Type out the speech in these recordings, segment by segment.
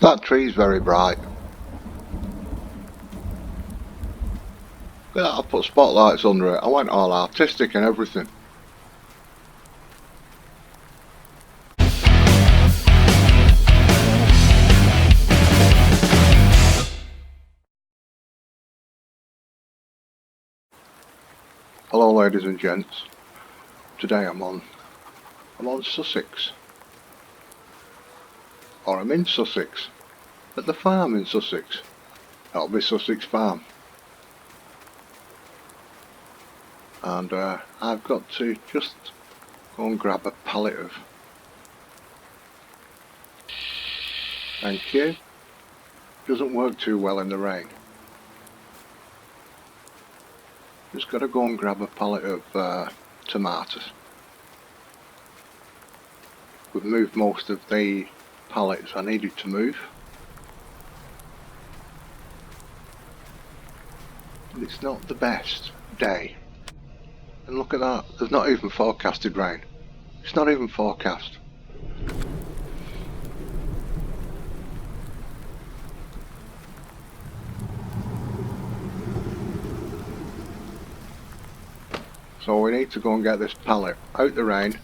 That tree's very bright. Yeah, I put spotlights under it. I went all artistic and everything. Hello ladies and gents. Today I'm on Sussex. Or I'm in Sussex. At the farm in Sussex. That'll be Sussex Farm. And I've got to just go and grab a pallet of... Thank you. Doesn't work too well in the rain. Just got to go and grab a pallet of tomatoes. We've moved most of the pallets I needed to move. But it's not the best day. And look at that, there's not even forecasted rain. It's not even forecast. So we need to go and get this pallet out the rain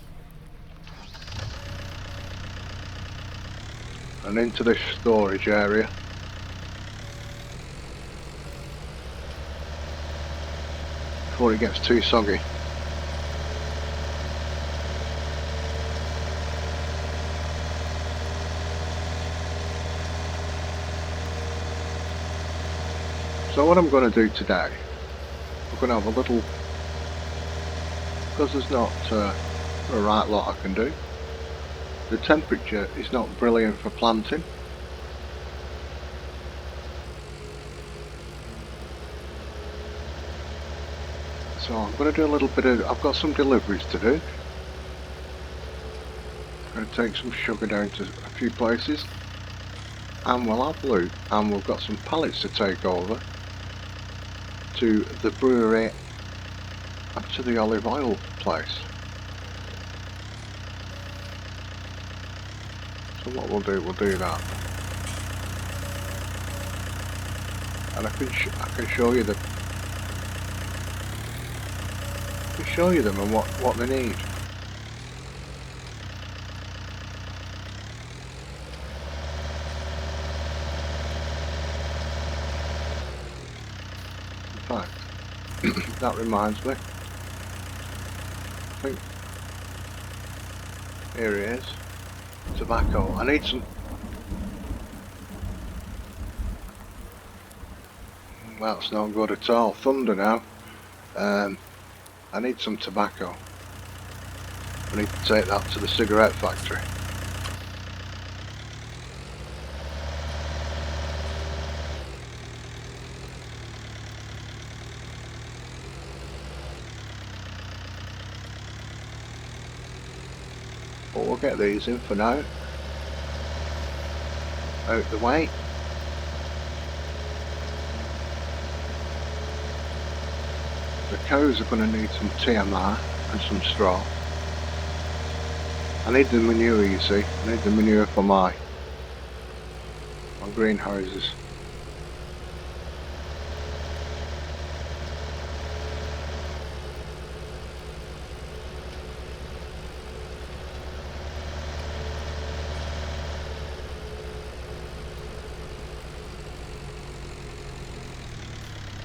and into this storage area. Before it gets too soggy. So what I'm going to do today, we're going to have a little, because there's not a right lot I can do. The temperature is not brilliant for planting. So I'm going to do a little bit of, I've got some deliveries to do. I'm going to take some sugar down to a few places. And we'll have loot, and we've got some pallets to take over to the brewery and to the olive oil place. So what we'll do that. And I can show you them and what they need. In fact, that reminds me. I think here it is. Tobacco. I need some. Well, it's not good at all. Thunder now. I need some tobacco. I need to take that to the cigarette factory. But we'll get these in for now. Out the way. The cows are going to need some TMR and some straw. I need the manure, you see. I need the manure for my greenhouses.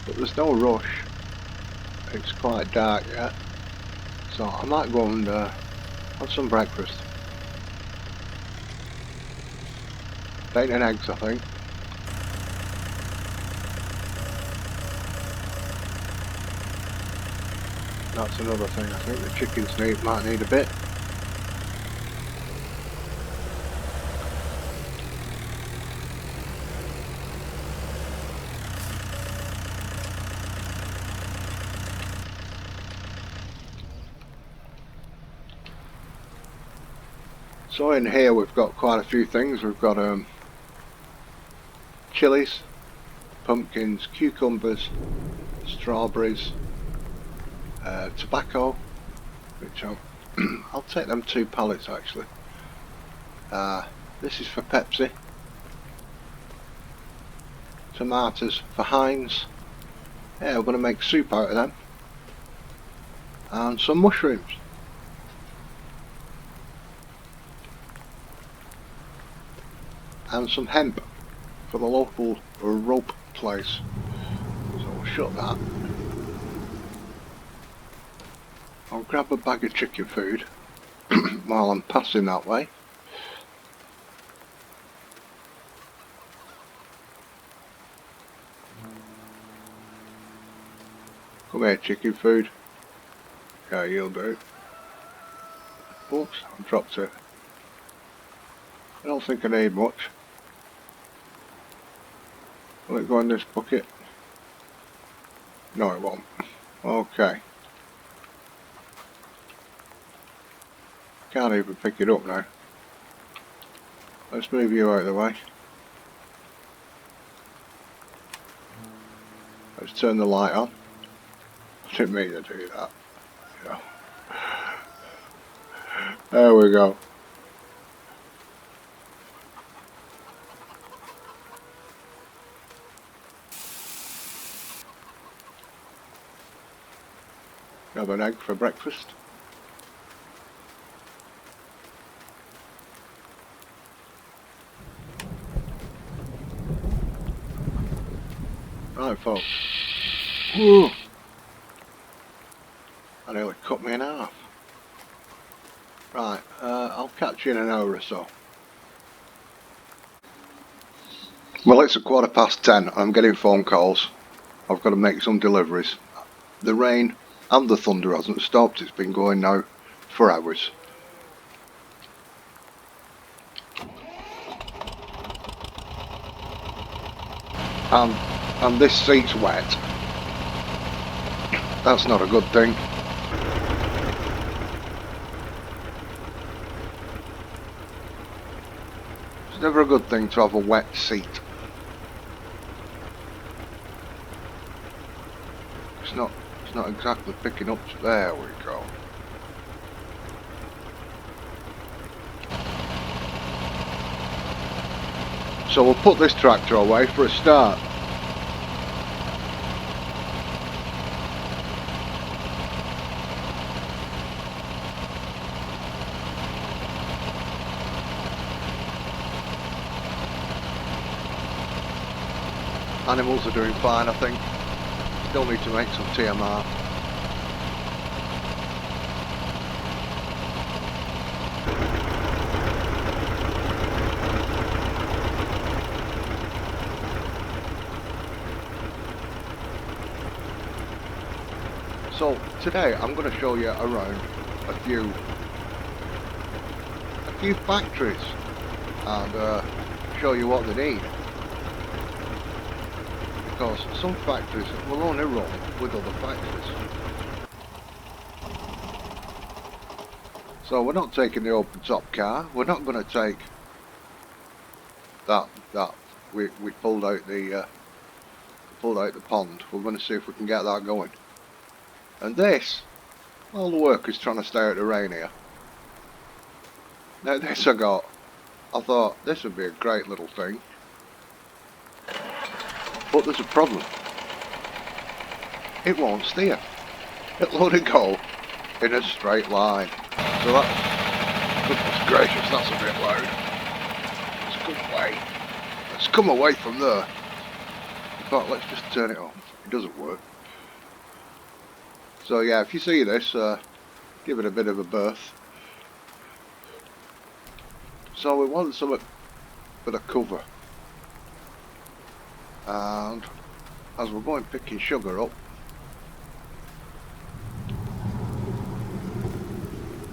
But there's no rush. It's quite dark yet, so I might go and have some breakfast. Bacon and eggs, I think. That's another thing. I think the chickens might need a bit. So in here we've got quite a few things. We've got chilies, pumpkins, cucumbers, strawberries, tobacco, which I'll take them 2 pallets actually. This is for Pepsi. tomatoes for Heinz. Yeah, we're going to make soup out of them. And some mushrooms. And some hemp for the local rope place. So we'll shut that. I'll grab a bag of chicken food while I'm passing that way. Come here, chicken food. Yeah, you'll do. Oops, I dropped it. I don't think I need much. Will it go in this bucket? No, it won't. Okay. Can't even pick it up now. Let's move you out of the way. Let's turn the light on. I didn't mean to do that. Yeah. There we go. Have an egg for breakfast. Right, folks. Whew. That nearly cut me in half. Right, I'll catch you in an hour or so. Well, it's 10:15. I'm getting phone calls. I've got to make some deliveries. The rain and the thunder hasn't stopped. It's been going now for hours. And this seat's wet. That's not a good thing. It's never a good thing to have a wet seat. It's not exactly picking up. There we go. So we'll put this tractor away for a start. Animals are doing fine, I think. Still need to make some TMR. So today I'm going to show you around a few factories and show you what they need. Because some factories will only run with other factories. So we're not taking the open top car. We're not going to take that we pulled out the pond. We're going to see if we can get that going. And this, all the workers trying to stay out of the rain here. Now this I thought this would be a great little thing. But there's a problem. It won't steer. It'll only go in a straight line. So that's, goodness gracious, that's a bit loud. Let's come away. Let's come away from there. In fact, let's just turn it off. It doesn't work. So yeah, if you see this, give it a bit of a berth. So we want something for the cover. And as we're going picking sugar up,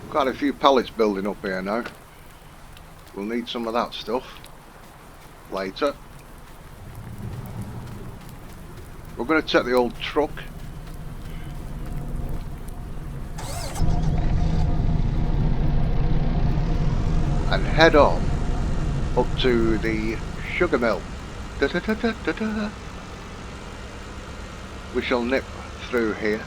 quite a few pallets building up here now. We'll need some of that stuff later. We're going to take the old truck and head on up to the sugar mill. Da, da, da, da, da, da. We shall nip through here.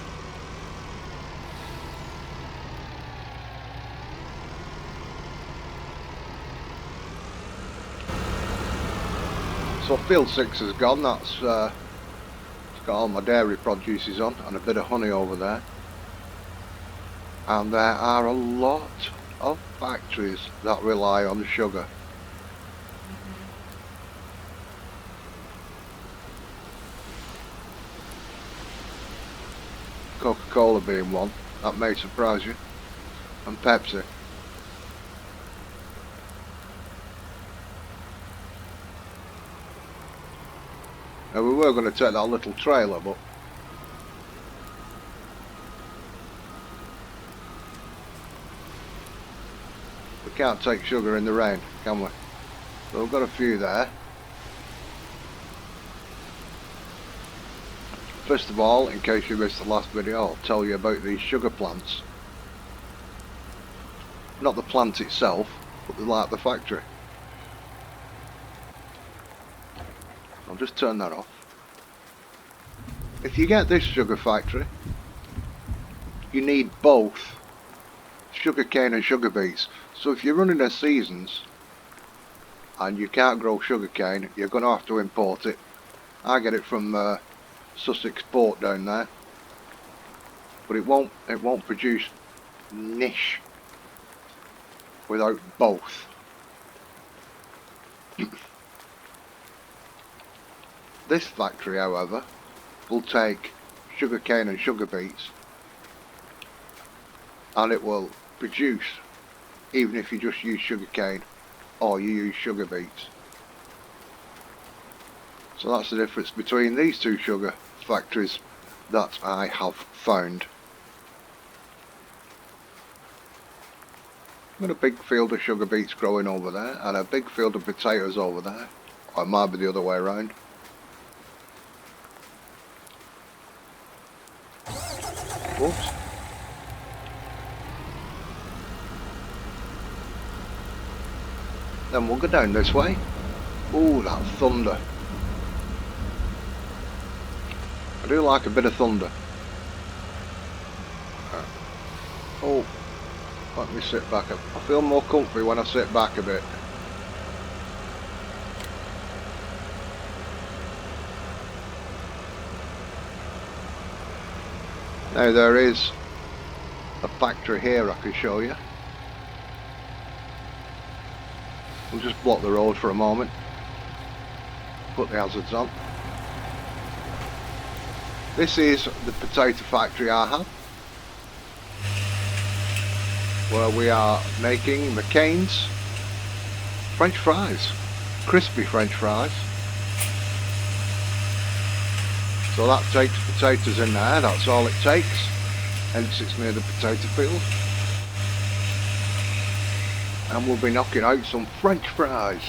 So field 6 is gone. That's it's got all my dairy produces on and a bit of honey over there. And there are a lot of factories that rely on sugar. Coca-Cola being one, that may surprise you, and Pepsi. Now we were going to take that little trailer, but we can't take sugar in the rain, can we? So we've got a few there. First of all, in case you missed the last video, I'll tell you about these sugar plants. Not the plant itself, but like the factory. I'll just turn that off. If you get this sugar factory, you need both sugar cane and sugar beets. So if you're running their seasons and you can't grow sugar cane, you're going to have to import it. I get it from Sussex port down there, but it won't produce niche without both. This factory, however, will take sugar cane and sugar beets, and it will produce even if you just use sugar cane or you use sugar beets. So that's the difference between these two sugar factories that I have found. I've got a big field of sugar beets growing over there and a big field of potatoes over there, or it might be the other way around. Whoops. Then we'll go down this way. Ooh, that thunder. I do like a bit of thunder. Oh, let me sit back. I feel more comfy when I sit back a bit. Now there is a factory here I can show you. We'll just block the road for a moment. Put the hazards on. This is the potato factory I have, where we are making McCain's French fries, crispy French fries. So that takes potatoes in there, that's all it takes, hence it's near the potato field. And we'll be knocking out some French fries.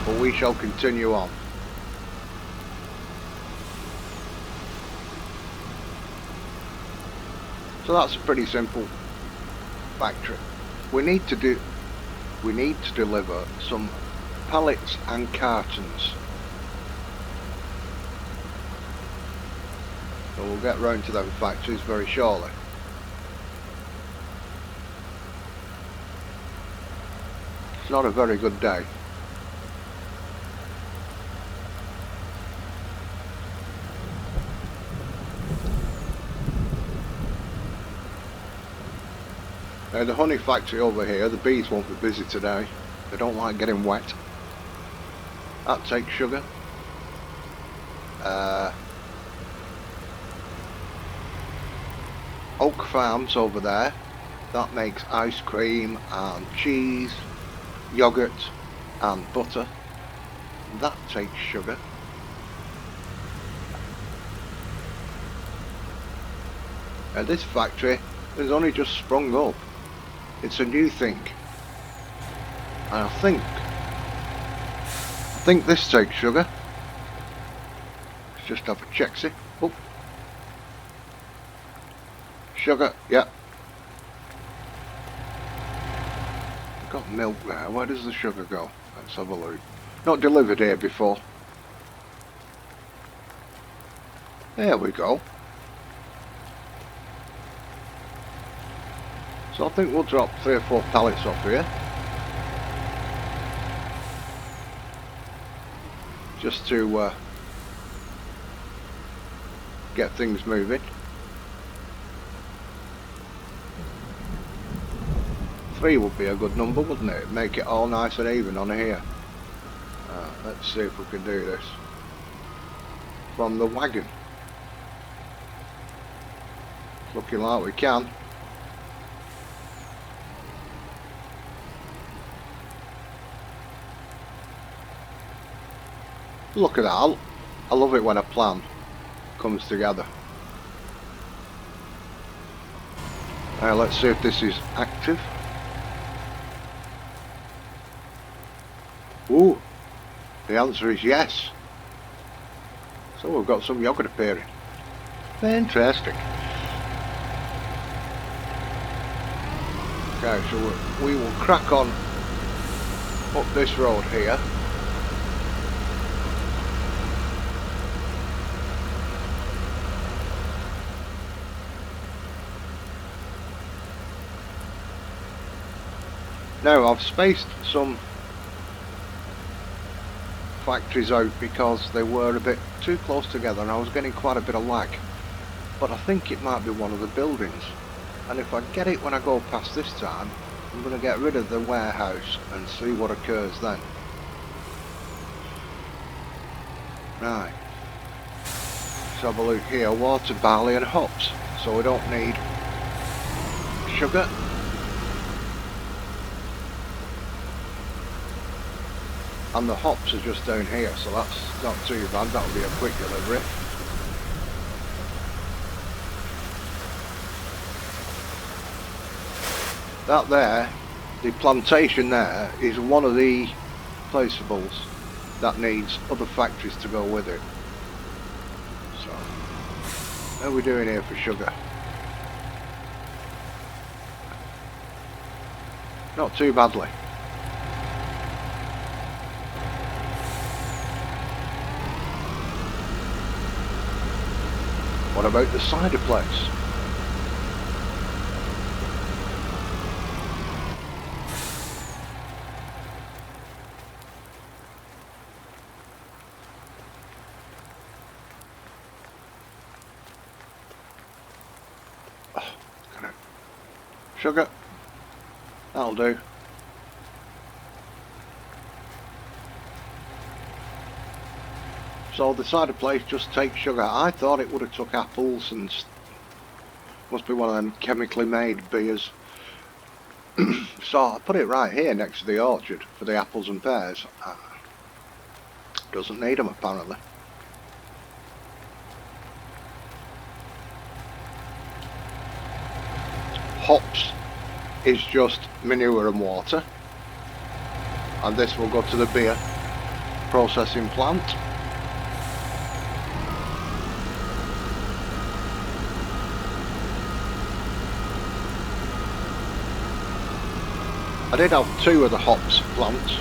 But we shall continue on. So that's a pretty simple factory. We need to deliver some pallets and cartons. So we'll get round to them factories very shortly. It's not a very good day. Now the honey factory over here, the bees won't be busy today. They don't like getting wet. That takes sugar. Oak Farms over there, that makes ice cream and cheese, yogurt and butter. That takes sugar. And this factory has only just sprung up. It's a new thing. And I think this takes sugar. Let's just have a check-see. Oh. Sugar, yeah. I've got milk there. Where does the sugar go? Let's have a look. Not delivered here before. There we go. So I think we'll drop 3 or 4 pallets off here, just to get things moving. 3 would be a good number, wouldn't it? Make it all nice and even on here. Let's see if we can do this from the wagon. Looking like we can. Look at that. I love it when a plan comes together. Now let's see if this is active. Ooh, the answer is yes. So we've got some yogurt appearing. Fantastic. Okay, so we will crack on up this road here. Now I've spaced some factories out because they were a bit too close together and I was getting quite a bit of lag, but I think it might be one of the buildings, and if I get it when I go past this time, I'm going to get rid of the warehouse and see what occurs then. Right, let's have a look here. Water, barley and hops, so we don't need sugar. And the hops are just down here, so that's not too bad. That'll be a quick delivery. That there, the plantation there, is one of the placeables that needs other factories to go with it. So, how are we doing here for sugar? Not too badly. What about the cider place? Oh, sugar. That'll do. So the cider place just takes sugar. I thought it would have took apples and must be one of them chemically made beers. So I put it right here next to the orchard for the apples and pears. Doesn't need them apparently. Hops is just manure and water, and this will go to the beer processing plant. I did have 2 of the hops plants,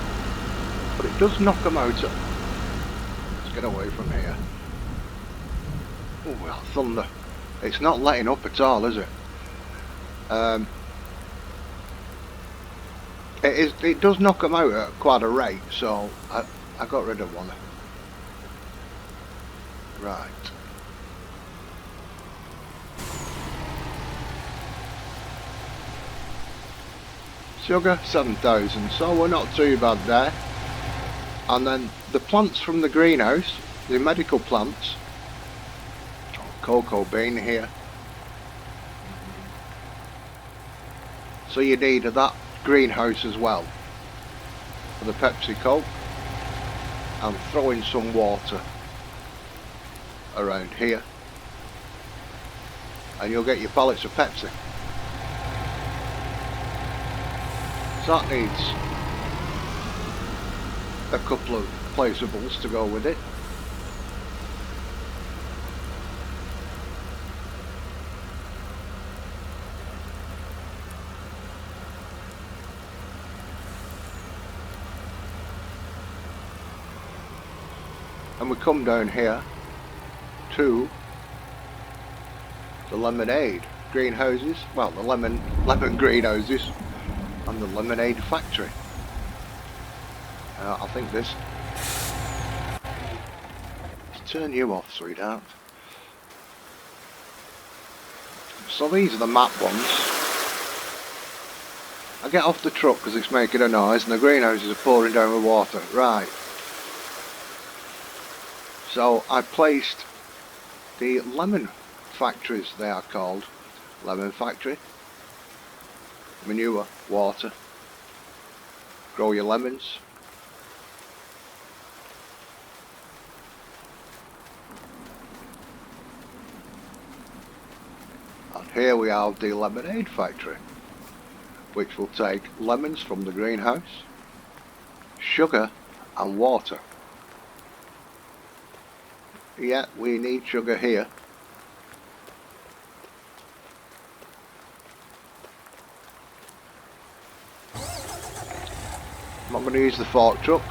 but it does knock them out. Let's get away from here. Oh well, thunder. It's not letting up at all, is it? It does knock them out at quite a rate, so I got rid of one. Right. Sugar 7,000, so we're not too bad there. And then the plants from the greenhouse, the medical plants, cocoa bean here. So you need that greenhouse as well for the Pepsi Coke, and throw in some water around here and you'll get your pallets of Pepsi. So that needs a couple of placeables to go with it. And we come down here to the lemonade. greenhouses, well, the lemon greenhouses and the lemonade factory. I think this. Let's turn you off, sweetheart. So these are the map ones. I get off the truck because it's making a noise and the greenhouses are pouring down with water. Right. So I placed the lemon factories, they are called. Lemon factory. Manure, water. Grow your lemons. And here we have the lemonade factory, which will take lemons from the greenhouse, sugar and water. Yeah, we need sugar here. I'm not going to use the fork truck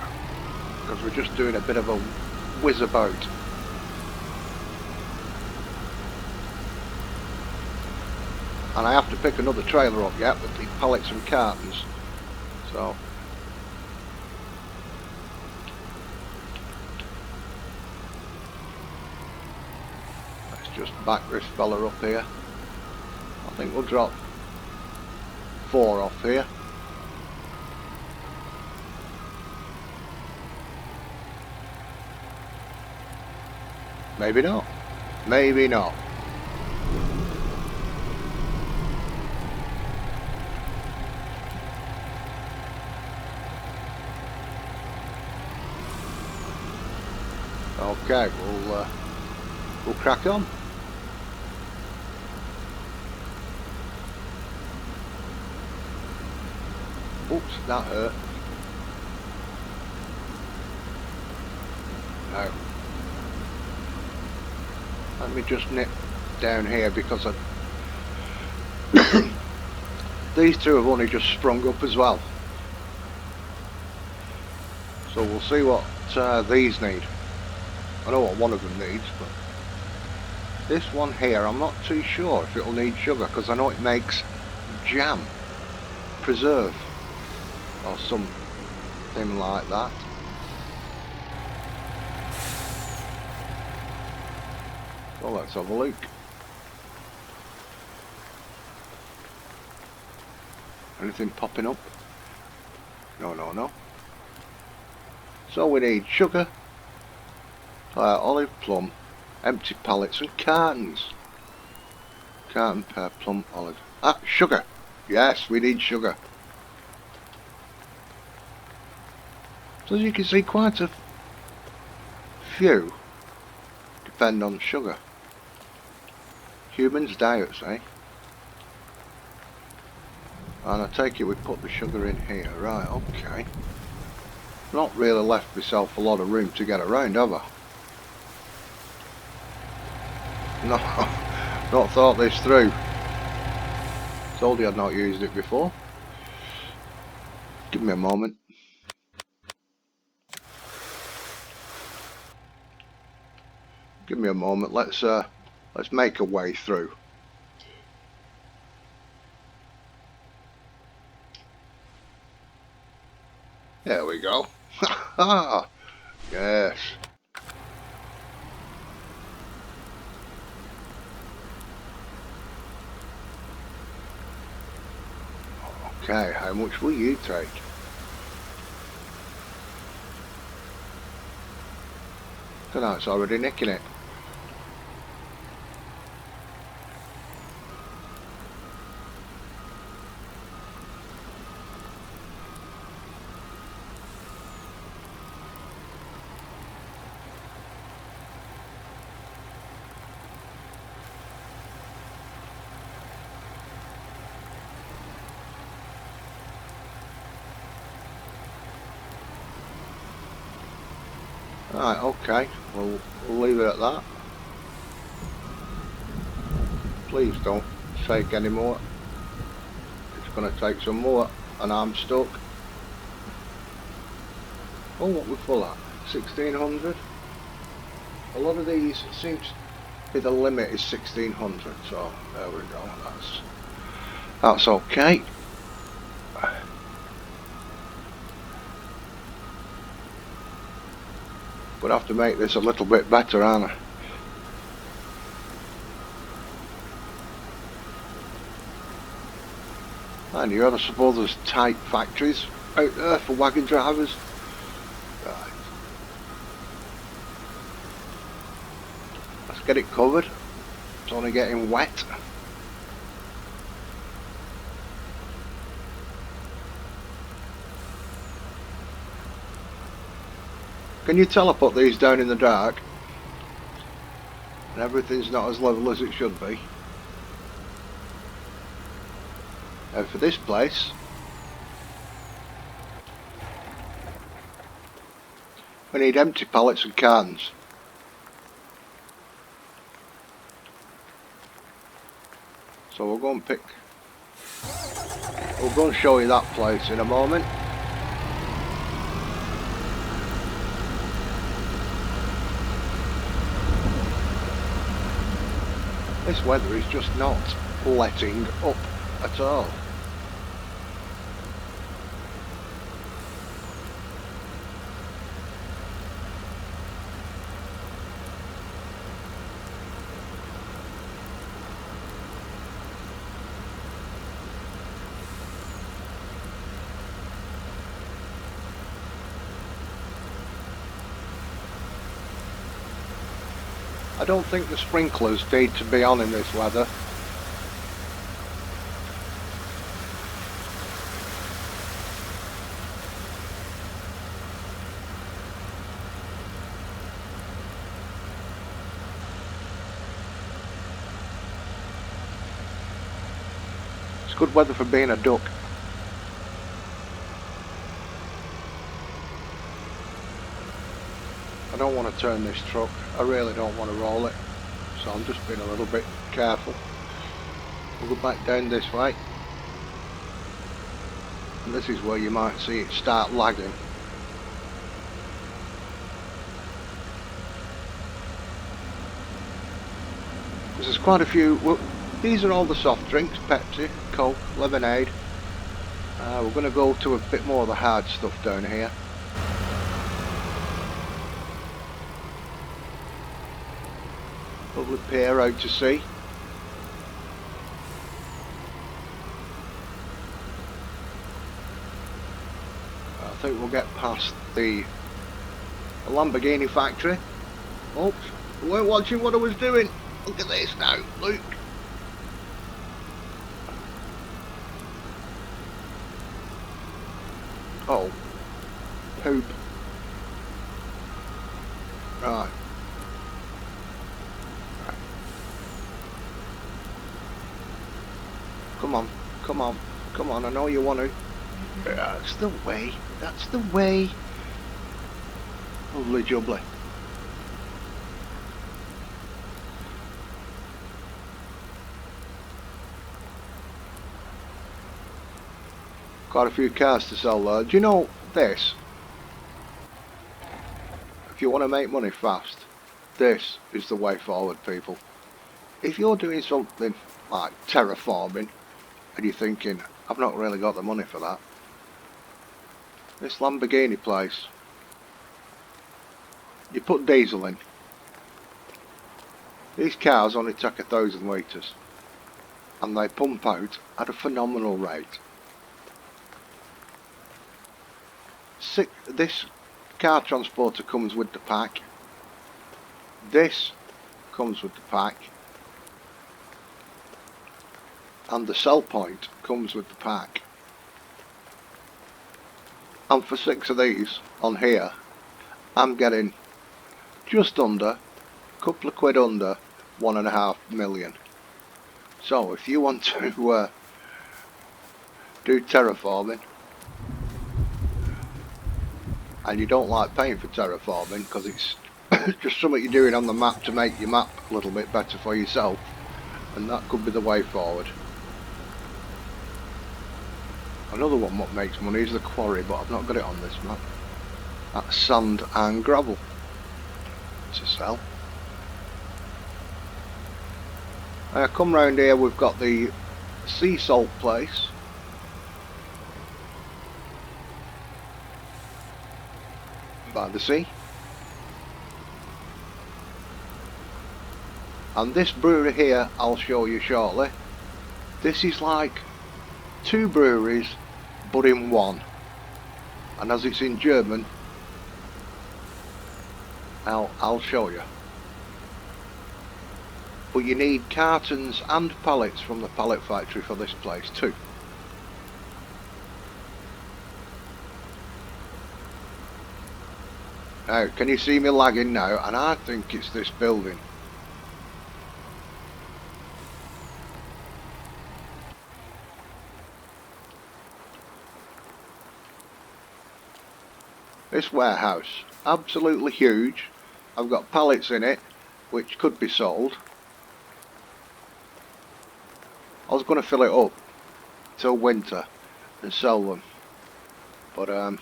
because we're just doing a bit of a whiz about. And I have to pick another trailer up yet with the pallets and cartons. So let's just back this fella up here. I think we'll drop 4 off here. Maybe not. Maybe not. Okay, we'll crack on. Oops, that hurt. No. Let me just nip down here because these two have only just sprung up as well. So we'll see what these need. I know what one of them needs, but this one here, I'm not too sure if it'll need sugar because I know it makes jam, preserve, or something like that. Well, let's have a look. Anything popping up? No, no, no. So we need sugar, olive, plum, empty pallets and cartons. Carton, pear, plum, olive. Ah, sugar. Yes, we need sugar. So as you can see, quite a few depend on sugar. Humans' diets, eh? And I take it we put the sugar in here. Right, okay. Not really left myself a lot of room to get around, have I? No, not thought this through. Told you I'd not used it before. Give me a moment. Give me a moment. Let's make a way through. There we go. Ha! Yes. Okay, how much will you take? Tonight's already nicking it. Right, okay, we'll leave it at that. Please don't take any more. It's going to take some more and I'm stuck. Oh, what we're full at? 1600? A lot of these seem The limit is 1600, so there we go. That's okay. Gonna have to make this a little bit better, aren't I? And you ought to suppose there's tight factories out there for wagon drivers. Right. Let's get it covered. It's only getting wet. Can you tell I put these down in the dark? And everything's not as level as it should be. And for this place, we need empty pallets and cans. So we'll go and we'll go and show you that place in a moment. This weather is just not letting up at all. I don't think the sprinklers need to be on in this weather. It's good weather for being a duck. I don't want to turn this truck, I really don't want to roll it, so I'm just being a little bit careful. We'll go back down this way, and this is where you might see it start lagging. There's quite a few, well, these are all the soft drinks, Pepsi, Coke, lemonade. We're going to go to a bit more of the hard stuff down here. Lovely pier out to sea. I think we'll get past the Lamborghini factory. Oops, you weren't watching what I was doing. Look at this now, look. Oh, poop. Right. Come on, come on, come on, I know you want to. That's the way, that's the way. Lovely jubbly. Quite a few cars to sell there. Do you know this? If you want to make money fast, this is the way forward, people. If you're doing something like terraforming, and you're thinking, I've not really got the money for that, this Lamborghini place, you put diesel in. These cars only take 1,000 litres, and they pump out at a phenomenal rate. This car transporter comes with the pack. This comes with the pack. And the sell point comes with the pack. And for 6 of these on here, I'm getting just under, a couple of quid under, 1.5 million. So if you want to do terraforming, and you don't like paying for terraforming because it's just something you're doing on the map to make your map a little bit better for yourself, and that could be the way forward. Another one what makes money is the quarry, but I've not got it on this map. That's sand and gravel to sell. Come round here, we've got the sea salt place. By the sea. And this brewery here, I'll show you shortly. This is like 2 breweries, but in one. And as it's in German, I'll show you. But you need cartons and pallets from the pallet factory for this place too. Now, can you see me lagging now? And I think it's this building. This warehouse, absolutely huge. I've got pallets in it, which could be sold. I was going to fill it up till winter and sell them, but I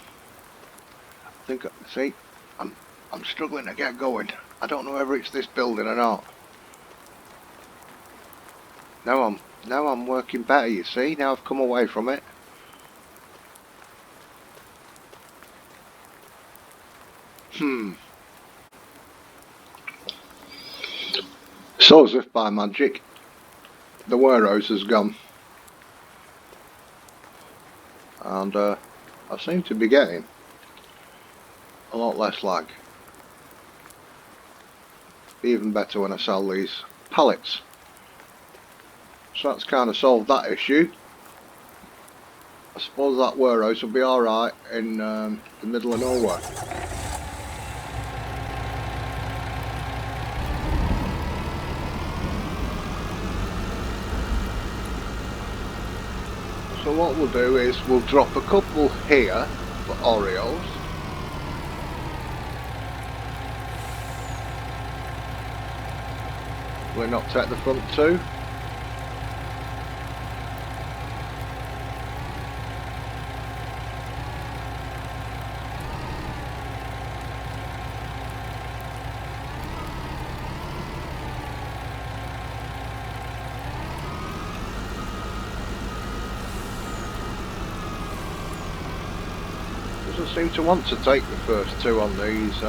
think, see, I'm struggling to get going. I don't know whether it's this building or not. Now I'm working better, you see. Now I've come away from it. So as if by magic, the warehouse has gone, and I seem to be getting a lot less lag. Be even better when I sell these pallets. So that's kind of solved that issue. I suppose that warehouse will be alright in the middle of nowhere. So what we'll do is we'll drop a couple here for Oreos. We'll not take the front 2. Doesn't seem to want to take the first 2 on these.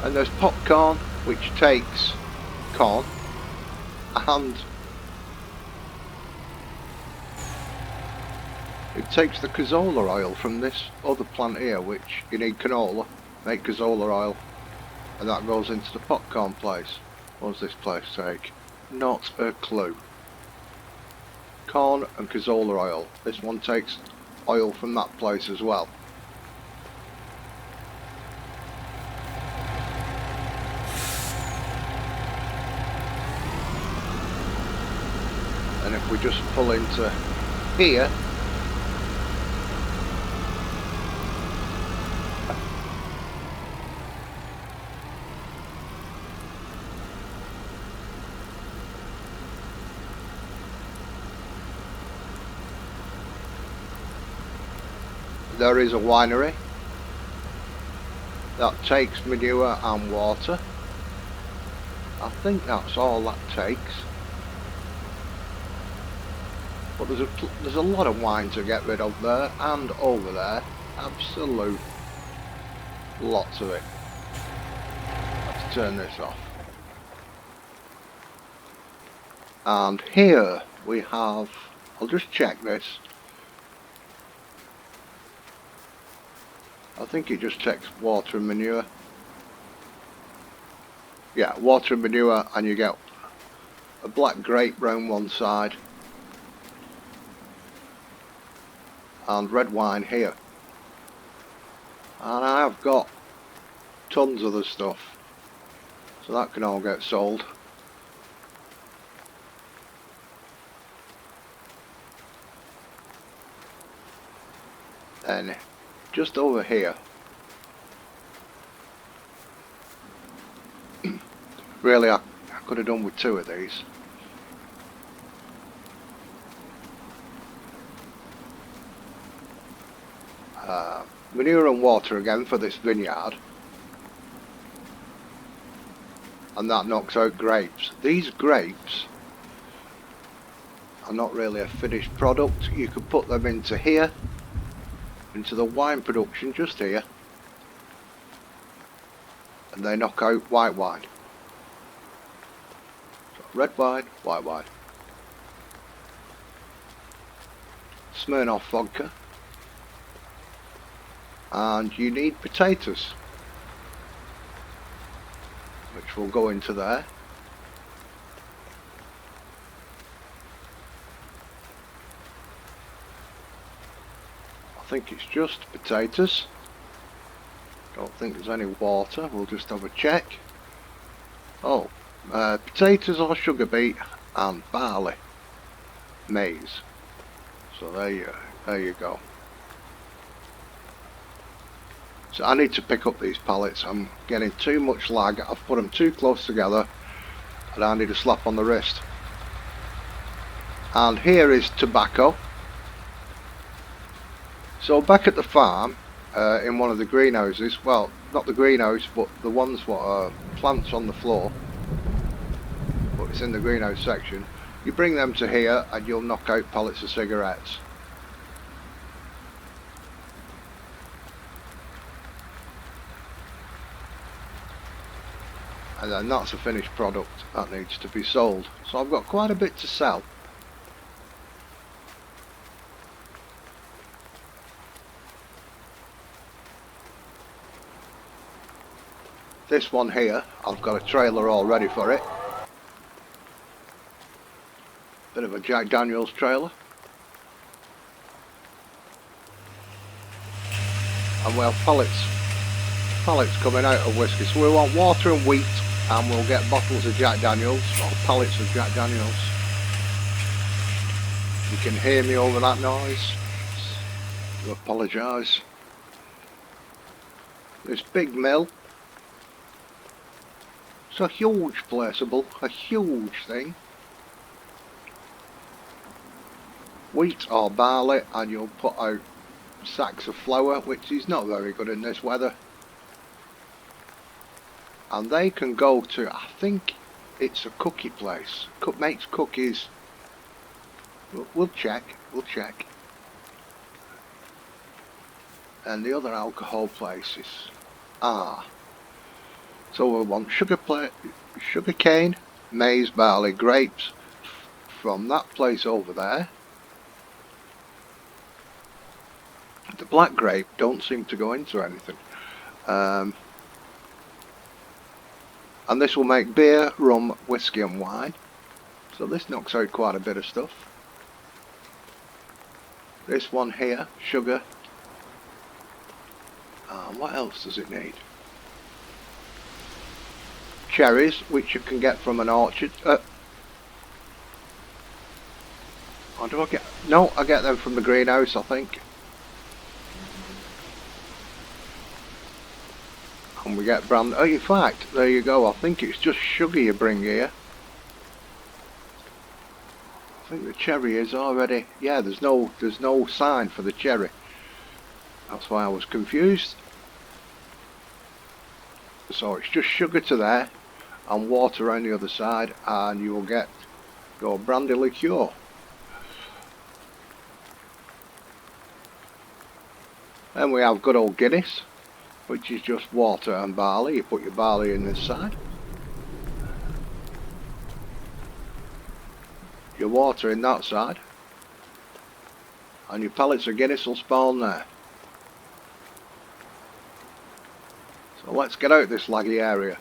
And there's popcorn, which takes corn, and it takes the canola oil from this other plant here, which you need canola, make canola oil, and that goes into the popcorn place. What does this place take? Not a clue. Corn and canola oil. This one takes oil from that place as well. And if we just pull into here, there is a winery that takes manure and water. I think that's all that takes. But there's a lot of wine to get rid of there and over there. Absolute lots of it. Let's turn this off. And here we have, I'll just check this. I think it just takes water and manure. Yeah, water and manure, and you get a black grape round one side and red wine here. And I've got tons of the stuff, so that can all get sold. Then just over here, really I could have done with 2 of these. manure and water again for this vineyard. And that knocks out grapes. These grapes are not really a finished product. You could put them into here, into the wine production just here, and they knock out white wine. So red wine, white wine. Smirnoff vodka. And you need potatoes, which will go into there. I think it's just potatoes. Don't think there's any water. We'll just have a check. Oh, potatoes or sugar beet and barley, maize. So there you go. So I need to pick up these pallets. I'm getting too much lag. I've put them too close together and I need a slap on the wrist. And here is tobacco. So back at the farm, in one of the greenhouses, well, not the greenhouse, but the ones what are plants on the floor, but it's in the greenhouse section, you bring them to here and you'll knock out pallets of cigarettes. And then that's a finished product that needs to be sold. So I've got quite a bit to sell. This one here, I've got a trailer all ready for it. Bit of a Jack Daniels trailer. And we'll have pallets coming out of whiskey. So we want water and wheat, and we'll get bottles of Jack Daniels, or pallets of Jack Daniels. You can hear me over that noise. I apologise. This big mill. It's a huge placeable, a huge thing. Wheat or barley, and you'll put out sacks of flour, which is not very good in this weather. And they can go to, I think it's a cookie place, makes cookies. We'll check. And the other alcohol places. So we want sugar cane, maize, barley, grapes from that place over there. The black grape don't seem to go into anything. And this will make beer, rum, whiskey and wine. So this knocks out quite a bit of stuff. This one here, sugar. What else does it need? Cherries, which you can get from an orchard. Or do I get? No, I get them from the greenhouse, I think. And we get brand. Oh, in fact, there you go. I think it's just sugar you bring here. I think the cherry is already. Yeah, there's no sign for the cherry. That's why I was confused. So it's just sugar to there and water on the other side, and you will get your brandy liqueur. Then we have good old Guinness, which is just water and barley. You put your barley in this side, your water in that side, and your pallets of Guinness will spawn there. So let's get out this laggy area.